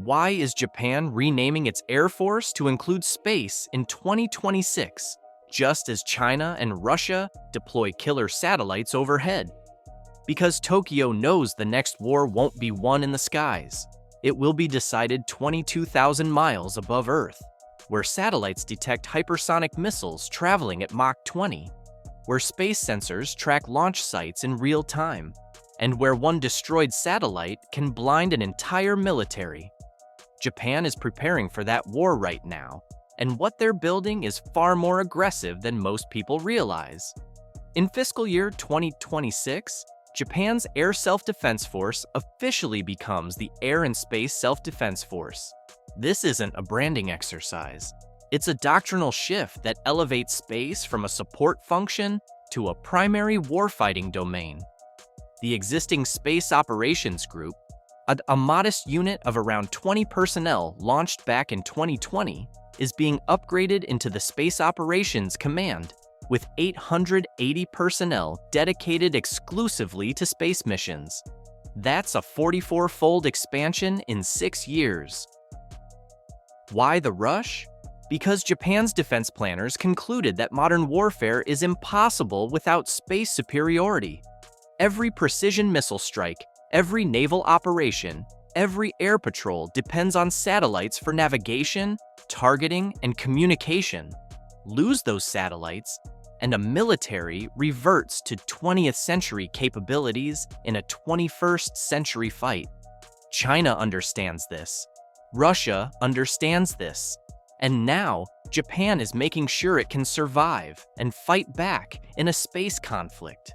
Why is Japan renaming its Air Force to include space in 2026, just as China and Russia deploy killer satellites overhead? Because Tokyo knows the next war won't be won in the skies. It will be decided 22,000 miles above Earth, where satellites detect hypersonic missiles traveling at Mach 20, where space sensors track launch sites in real time, and where one destroyed satellite can blind an entire military. Japan is preparing for that war right now, and what they're building is far more aggressive than most people realize. In fiscal year 2026, Japan's Air Self-Defense Force officially becomes the Air and Space Self-Defense Force. This isn't a branding exercise. It's a doctrinal shift that elevates space from a support function to a primary warfighting domain. The existing Space Operations Group, a modest unit of around 20 personnel launched back in 2020, is being upgraded into the Space Operations Command, with 880 personnel dedicated exclusively to space missions. That's a 44-fold expansion in 6 years. Why the rush? Because Japan's defense planners concluded that modern warfare is impossible without space superiority. Every precision missile strike, every naval operation, every air patrol depends on satellites for navigation, targeting, and communication. Lose those satellites, and a military reverts to 20th century capabilities in a 21st century fight. China understands this. Russia understands this. And now, Japan is making sure it can survive and fight back in a space conflict.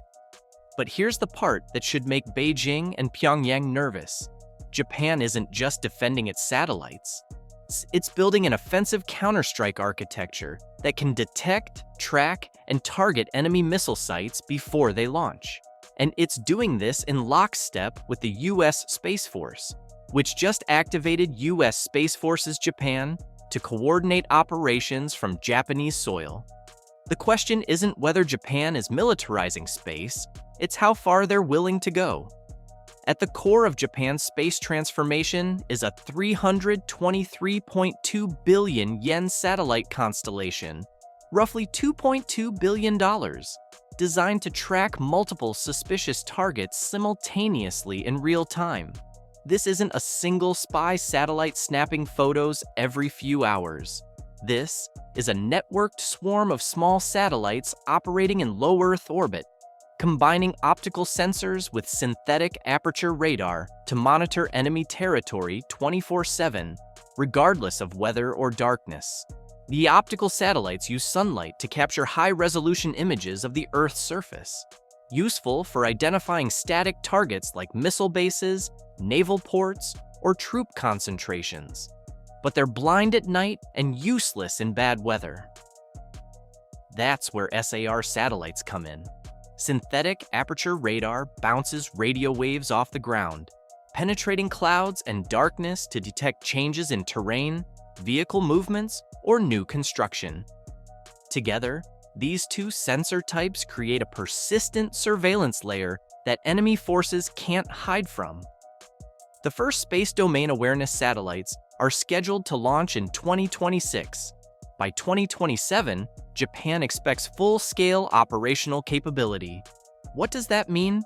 But here's the part that should make Beijing and Pyongyang nervous. Japan isn't just defending its satellites. It's building an offensive counterstrike architecture that can detect, track, and target enemy missile sites before they launch. And it's doing this in lockstep with the U.S. Space Force, which just activated U.S. Space Force's Japan to coordinate operations from Japanese soil. The question isn't whether Japan is militarizing space, it's how far they're willing to go. At the core of Japan's space transformation is a 323.2 billion yen satellite constellation, roughly $2.2 billion, designed to track multiple suspicious targets simultaneously in real time. This isn't a single spy satellite snapping photos every few hours. This is a networked swarm of small satellites operating in low Earth orbit, combining optical sensors with synthetic aperture radar to monitor enemy territory 24/7, regardless of weather or darkness. The optical satellites use sunlight to capture high-resolution images of the Earth's surface, useful for identifying static targets like missile bases, naval ports, or troop concentrations. But they're blind at night and useless in bad weather. That's where SAR satellites come in. Synthetic aperture radar bounces radio waves off the ground, penetrating clouds and darkness to detect changes in terrain, vehicle movements, or new construction. Together, these two sensor types create a persistent surveillance layer that enemy forces can't hide from. The first space domain awareness satellites are scheduled to launch in 2026. By 2027, Japan expects full-scale operational capability. What does that mean?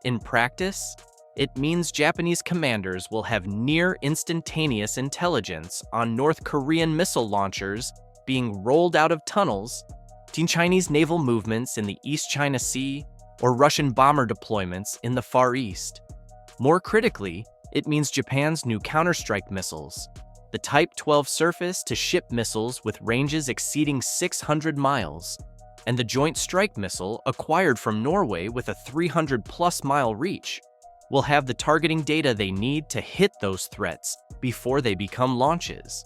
In practice, it means Japanese commanders will have near-instantaneous intelligence on North Korean missile launchers being rolled out of tunnels, Chinese naval movements in the East China Sea, or Russian bomber deployments in the Far East. More critically, it means Japan's new counterstrike missiles, the Type 12 surface-to-ship missiles with ranges exceeding 600 miles, and the Joint Strike Missile acquired from Norway with a 300-plus-mile reach, will have the targeting data they need to hit those threats before they become launches.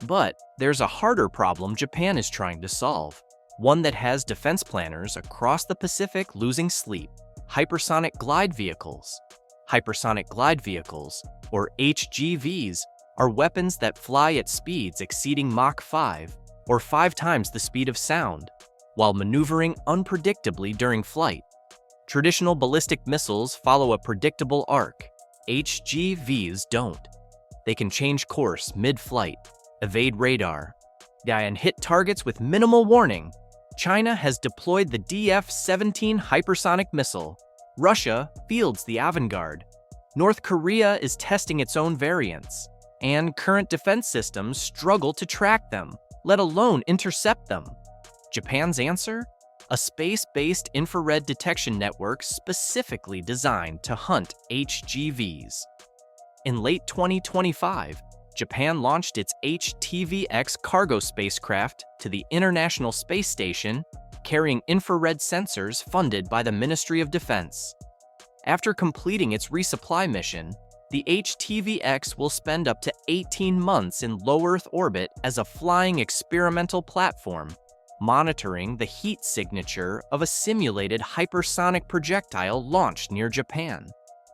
But there's a harder problem Japan is trying to solve, one that has defense planners across the Pacific losing sleep: hypersonic glide vehicles. Hypersonic glide vehicles, or HGVs, are weapons that fly at speeds exceeding Mach 5, or 5 times the speed of sound, while maneuvering unpredictably during flight. Traditional ballistic missiles follow a predictable arc. HGVs don't. They can change course mid-flight, evade radar, and hit targets with minimal warning. China has deployed the DF-17 hypersonic missile. Russia fields the Avangard. North Korea is testing its own variants, and current defense systems struggle to track them, let alone intercept them. Japan's answer? A space-based infrared detection network specifically designed to hunt HGVs. In late 2025, Japan launched its HTVX cargo spacecraft to the International Space Station, carrying infrared sensors funded by the Ministry of Defense. After completing its resupply mission, the HTVX will spend up to 18 months in low Earth orbit as a flying experimental platform, monitoring the heat signature of a simulated hypersonic projectile launched near Japan.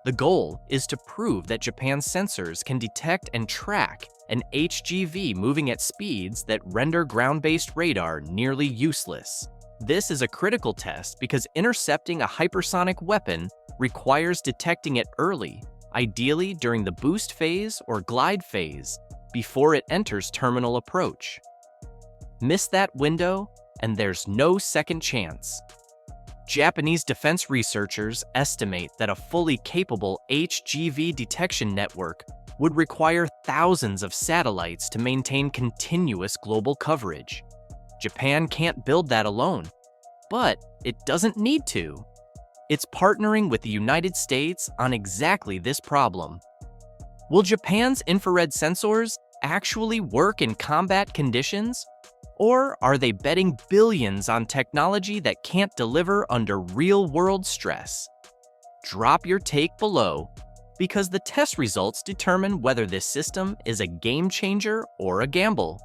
The goal is to prove that Japan's sensors can detect and track an HGV moving at speeds that render ground-based radar nearly useless. This is a critical test because intercepting a hypersonic weapon requires detecting it early, ideally during the boost phase or glide phase, before it enters terminal approach. Miss that window, and there's no second chance. Japanese defense researchers estimate that a fully capable HGV detection network would require thousands of satellites to maintain continuous global coverage. Japan can't build that alone, but it doesn't need to. It's partnering with the United States on exactly this problem. Will Japan's infrared sensors actually work in combat conditions? Or are they betting billions on technology that can't deliver under real-world stress? Drop your take below, because the test results determine whether this system is a game changer or a gamble.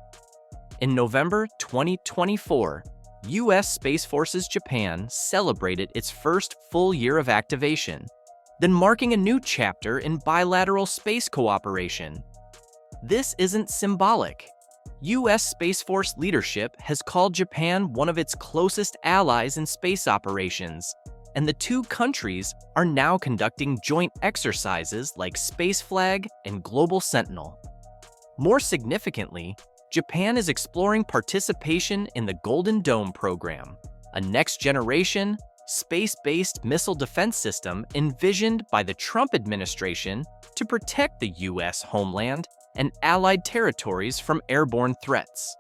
In November 2024, U.S. Space Forces Japan celebrated its first full year of activation, then marking a new chapter in bilateral space cooperation. This isn't symbolic. U.S. Space Force leadership has called Japan one of its closest allies in space operations, and the two countries are now conducting joint exercises like Space Flag and Global Sentinel. More significantly, Japan is exploring participation in the Golden Dome program, a next-generation, space-based missile defense system envisioned by the Trump administration to protect the U.S. homeland and allied territories from airborne threats.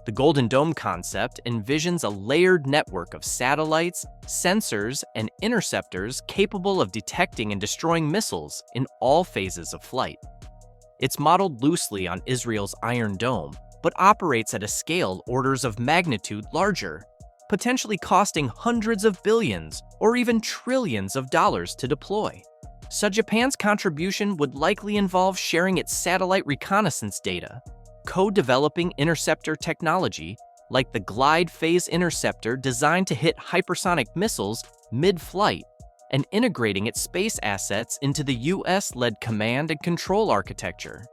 The Golden Dome concept envisions a layered network of satellites, sensors, and interceptors capable of detecting and destroying missiles in all phases of flight. It's modeled loosely on Israel's Iron Dome, but operates at a scale orders of magnitude larger, potentially costing hundreds of billions or even trillions of dollars to deploy. So Japan's contribution would likely involve sharing its satellite reconnaissance data, co-developing interceptor technology like the glide phase interceptor designed to hit hypersonic missiles mid-flight, and integrating its space assets into the US-led command and control architecture.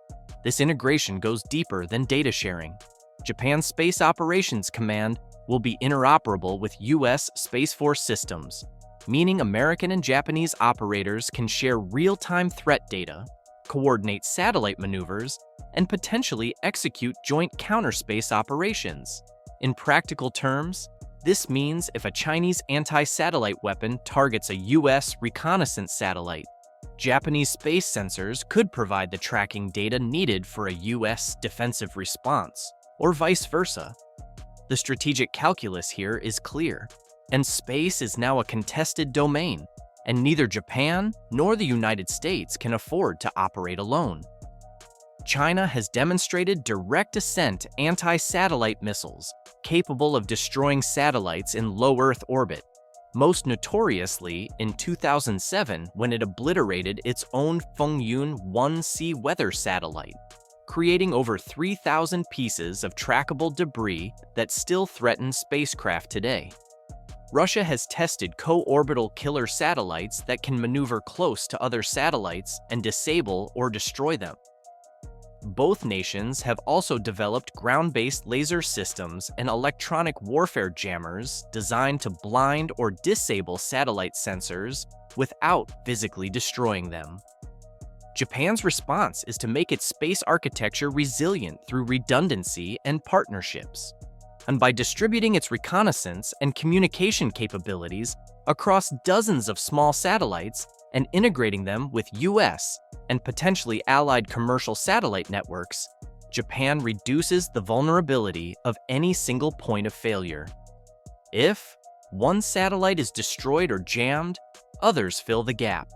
This integration goes deeper than data sharing. Japan's Space Operations Command will be interoperable with US Space Force systems, meaning American and Japanese operators can share real-time threat data, coordinate satellite maneuvers, and potentially execute joint counterspace operations. In practical terms, this means if a Chinese anti-satellite weapon targets a US reconnaissance satellite, Japanese space sensors could provide the tracking data needed for a US defensive response, or vice versa. The strategic calculus here is clear, and space is now a contested domain, and neither Japan nor the United States can afford to operate alone. China has demonstrated direct ascent anti-satellite missiles capable of destroying satellites in low Earth orbit, most notoriously in 2007 when it obliterated its own Fengyun 1C weather satellite, creating over 3,000 pieces of trackable debris that still threaten spacecraft today. Russia has tested co-orbital killer satellites that can maneuver close to other satellites and disable or destroy them. Both nations have also developed ground-based laser systems and electronic warfare jammers designed to blind or disable satellite sensors without physically destroying them. Japan's response is to make its space architecture resilient through redundancy and partnerships, and by distributing its reconnaissance and communication capabilities across dozens of small satellites and integrating them with US and potentially allied commercial satellite networks, Japan reduces the vulnerability of any single point of failure. If one satellite is destroyed or jammed, others fill the gap.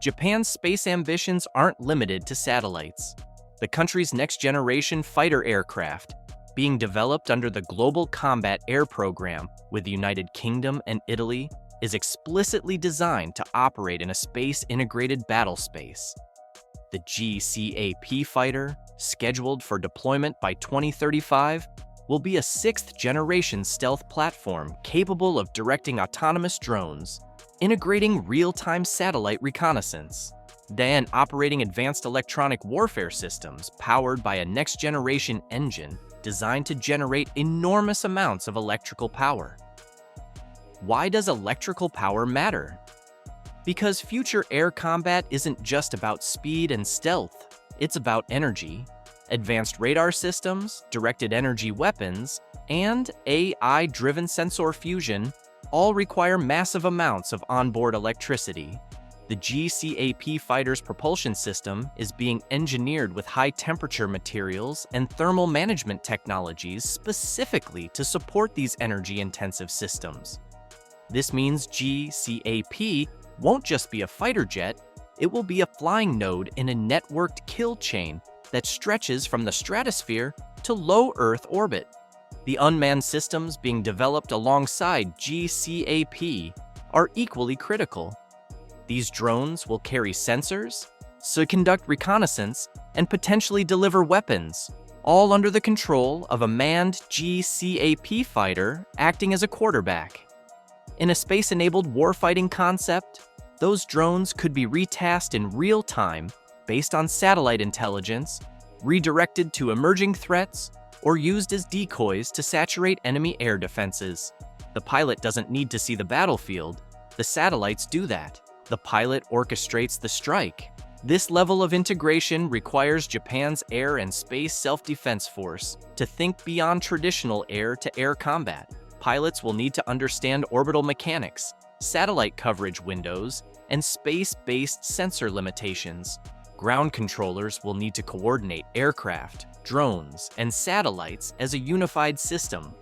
Japan's space ambitions aren't limited to satellites. The country's next-generation fighter aircraft, being developed under the Global Combat Air Program with the United Kingdom and Italy, is explicitly designed to operate in a space-integrated battlespace. The GCAP fighter, scheduled for deployment by 2035, will be a sixth-generation stealth platform capable of directing autonomous drones, integrating real-time satellite reconnaissance, then operating advanced electronic warfare systems powered by a next-generation engine designed to generate enormous amounts of electrical power. Why does electrical power matter? Because future air combat isn't just about speed and stealth, it's about energy. Advanced radar systems, directed energy weapons, and AI-driven sensor fusion all require massive amounts of onboard electricity. The GCAP fighter's propulsion system is being engineered with high-temperature materials and thermal management technologies specifically to support these energy-intensive systems. This means GCAP won't just be a fighter jet, it will be a flying node in a networked kill chain that stretches from the stratosphere to low Earth orbit. The unmanned systems being developed alongside GCAP are equally critical. These drones will carry sensors, so conduct reconnaissance, and potentially deliver weapons, all under the control of a manned GCAP fighter acting as a quarterback. In a space-enabled warfighting concept, those drones could be retasked in real time based on satellite intelligence, redirected to emerging threats, or used as decoys to saturate enemy air defenses. The pilot doesn't need to see the battlefield. The satellites do that. The pilot orchestrates the strike. This level of integration requires Japan's air and space self-defense force to think beyond traditional air-to-air combat. Pilots will need to understand orbital mechanics, satellite coverage windows, and space-based sensor limitations. Ground controllers will need to coordinate aircraft, drones, and satellites as a unified system.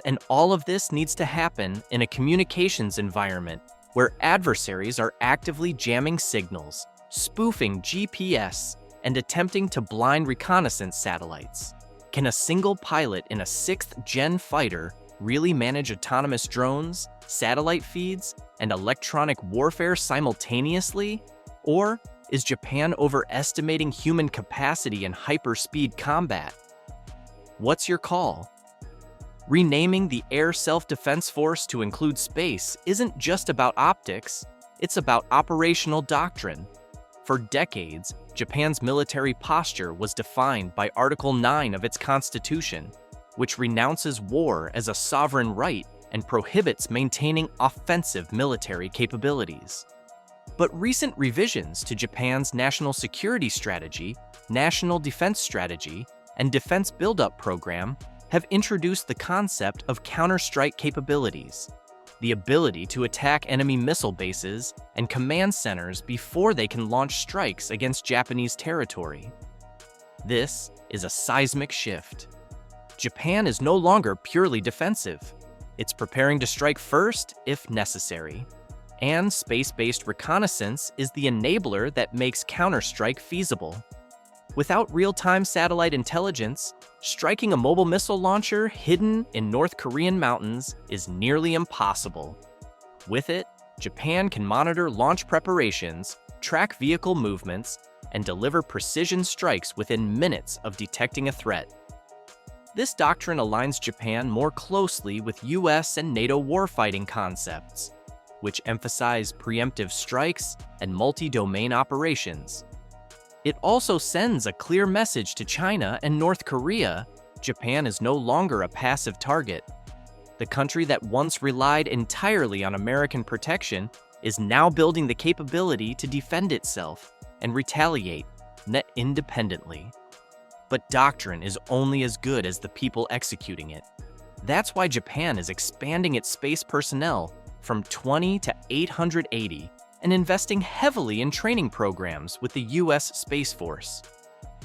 And all of this needs to happen in a communications environment where adversaries are actively jamming signals, spoofing GPS, and attempting to blind reconnaissance satellites. Can a single pilot in a 6th-gen fighter really manage autonomous drones, satellite feeds, and electronic warfare simultaneously? Or is Japan overestimating human capacity in hyperspeed combat? What's your call? Renaming the Air Self-Defense Force to include space isn't just about optics, it's about operational doctrine. For decades, Japan's military posture was defined by Article 9 of its constitution, which renounces war as a sovereign right and prohibits maintaining offensive military capabilities. But recent revisions to Japan's national security strategy, national defense strategy, and defense buildup program have introduced the concept of counterstrike capabilities, the ability to attack enemy missile bases and command centers before they can launch strikes against Japanese territory. This is a seismic shift. Japan is no longer purely defensive. It's preparing to strike first if necessary. And space-based reconnaissance is the enabler that makes counterstrike feasible. Without real-time satellite intelligence, striking a mobile missile launcher hidden in North Korean mountains is nearly impossible. With it, Japan can monitor launch preparations, track vehicle movements, and deliver precision strikes within minutes of detecting a threat. This doctrine aligns Japan more closely with US and NATO warfighting concepts, which emphasize preemptive strikes and multi-domain operations. It also sends a clear message to China and North Korea: Japan is no longer a passive target. The country that once relied entirely on American protection is now building the capability to defend itself and retaliate net independently. But doctrine is only as good as the people executing it. That's why Japan is expanding its space personnel from 20 to 880 and investing heavily in training programs with the U.S. Space Force.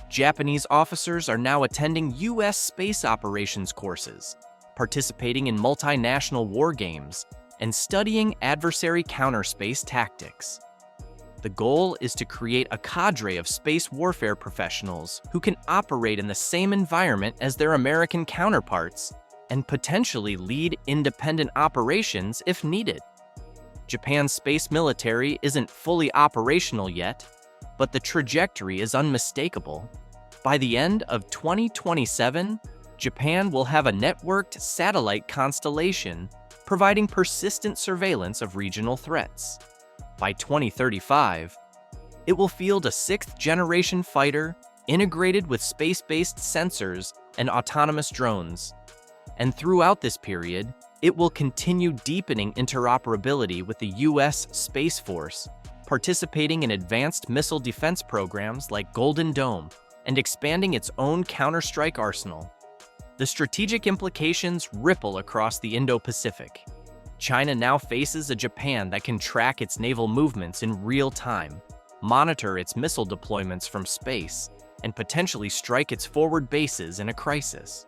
Japanese officers are now attending U.S. space operations courses, participating in multinational war games, and studying adversary counterspace tactics. The goal is to create a cadre of space warfare professionals who can operate in the same environment as their American counterparts and potentially lead independent operations if needed. Japan's space military isn't fully operational yet, but the trajectory is unmistakable. By the end of 2027, Japan will have a networked satellite constellation providing persistent surveillance of regional threats. By 2035, it will field a sixth-generation fighter integrated with space-based sensors and autonomous drones. And throughout this period, it will continue deepening interoperability with the U.S. Space Force, participating in advanced missile defense programs like Golden Dome, and expanding its own counter-strike arsenal. The strategic implications ripple across the Indo-Pacific. China now faces a Japan that can track its naval movements in real time, monitor its missile deployments from space, and potentially strike its forward bases in a crisis.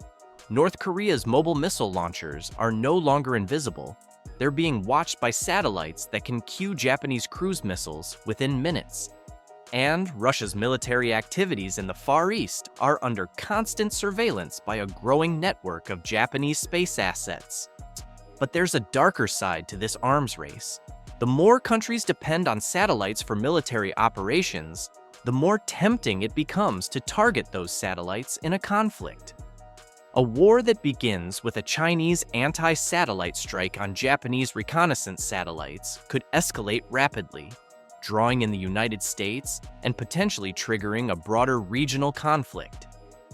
North Korea's mobile missile launchers are no longer invisible. They're being watched by satellites that can cue Japanese cruise missiles within minutes. And Russia's military activities in the Far East are under constant surveillance by a growing network of Japanese space assets. But there's a darker side to this arms race. The more countries depend on satellites for military operations, the more tempting it becomes to target those satellites in a conflict. A war that begins with a Chinese anti-satellite strike on Japanese reconnaissance satellites could escalate rapidly, drawing in the United States and potentially triggering a broader regional conflict.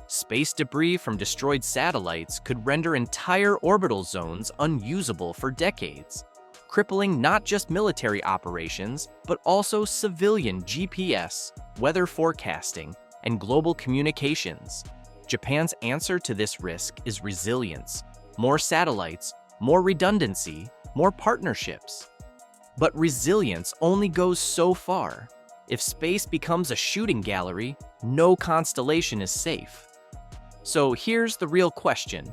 Space debris from destroyed satellites could render entire orbital zones unusable for decades, crippling not just military operations, but also civilian GPS, weather forecasting, and global communications. Japan's answer to this risk is resilience, more satellites, more redundancy, more partnerships. But resilience only goes so far. If space becomes a shooting gallery, no constellation is safe. So here's the real question.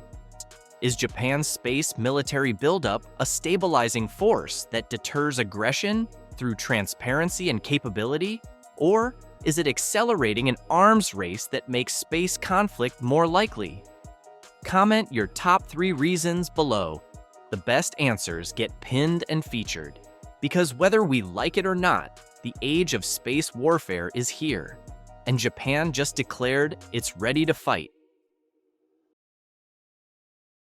Is Japan's space military buildup a stabilizing force that deters aggression through transparency and capability? Or is it accelerating an arms race that makes space conflict more likely? Comment your top 3 reasons below. The best answers get pinned and featured. Because whether we like it or not, the age of space warfare is here. And Japan just declared it's ready to fight.